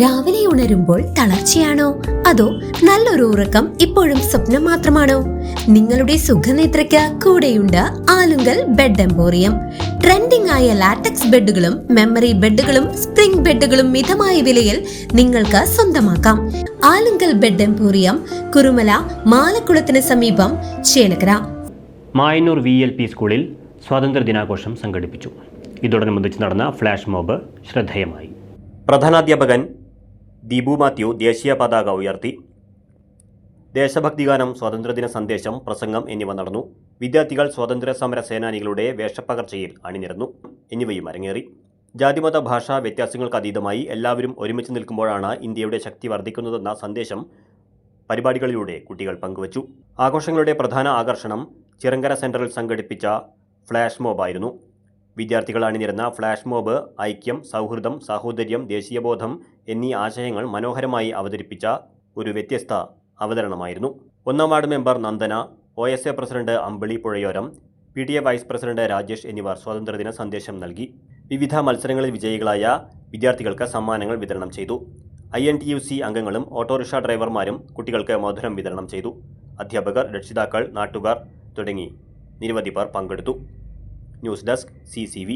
രാവിലെ ഉണരുമ്പോൾ തളർച്ചയാണോ അതോ നല്ലൊരു ഉറക്കം ഇപ്പോഴും സ്വപ്നം മാത്രമാണോ? നിങ്ങളുടെ സുഖനിദ്രയ്ക്ക് കൂടെയുണ്ട് ആലുങ്കൽ ബെഡ് എംപോറിയം. ട്രെൻഡിംഗ് ആയ ലാറ്റക്സ് ബെഡുകളും മെമ്മറി ബെഡുകളും സ്പ്രിംഗ് ബെഡുകളും മിതമായ വിലയിൽ നിങ്ങൾക്ക് സ്വന്തമാക്കാം. ആലുങ്കൽ ബെഡ് എംപോറിയം, കുറുമല മാലക്കുളത്തിന് സമീപം, ചേലക്കര. മായന്നൂർ VLP സ്കൂളിൽ സ്വാതന്ത്ര്യദിനാഘോഷം സംഘടിപ്പിച്ചു. ഇതോടനുബന്ധിച്ച് നടന്ന ഫ്ലാഷ് മോബ് ശ്രദ്ധേയമായി. പ്രധാനാധ്യാപകൻ ദീപു മാത്യു ദേശീയ പതാക ഉയർത്തി. ദേശഭക്തിഗാനം, സ്വാതന്ത്ര്യദിന സന്ദേശം, പ്രസംഗം എന്നിവ നടന്നു. വിദ്യാർത്ഥികൾ സ്വാതന്ത്ര്യ സമര സേനാനികളുടെ വേഷപ്പകർച്ചയിൽ അണിനിരന്നു എന്നിവയും അരങ്ങേറി. ജാതിമത ഭാഷാ വ്യത്യാസങ്ങൾക്ക് അതീതമായി എല്ലാവരും ഒരുമിച്ച് നിൽക്കുമ്പോഴാണ് ഇന്ത്യയുടെ ശക്തി വർദ്ധിക്കുന്നതെന്ന സന്ദേശം പരിപാടികളിലൂടെ കുട്ടികൾ പങ്കുവച്ചു. ആഘോഷങ്ങളുടെ പ്രധാന ആകർഷണം ചിറങ്കര സെന്ററിൽ സംഘടിപ്പിച്ച ഫ്ലാഷ് മോബായിരുന്നു. വിദ്യാർത്ഥികൾ അണിനിരുന്ന ഫ്ലാഷ് മോബ് ഐക്യം, സൗഹൃദം, സാഹോദര്യം, ദേശീയബോധം എന്നീ ആശയങ്ങൾ മനോഹരമായി അവതരിപ്പിച്ച ഒരു വ്യത്യസ്ത അവതരണമായിരുന്നു. 1-ാം ward member Nandana, OSA president Ambili Puzhayoram, PTA vice president Rajesh എന്നിവർ സ്വാതന്ത്ര്യദിന സന്ദേശം നൽകി. വിവിധ മത്സരങ്ങളിൽ വിജയികളായ വിദ്യാർത്ഥികൾക്ക് സമ്മാനങ്ങൾ വിതരണം ചെയ്തു. INTUC അംഗങ്ങളും ഓട്ടോറിക്ഷ ഡ്രൈവർമാരും കുട്ടികൾക്ക് മധുരം വിതരണം ചെയ്തു. അധ്യാപകർ, രക്ഷിതാക്കൾ, നാട്ടുകാർ തുടങ്ങി നിരവധി പേർ പങ്കെടുത്തു. News desk CCV.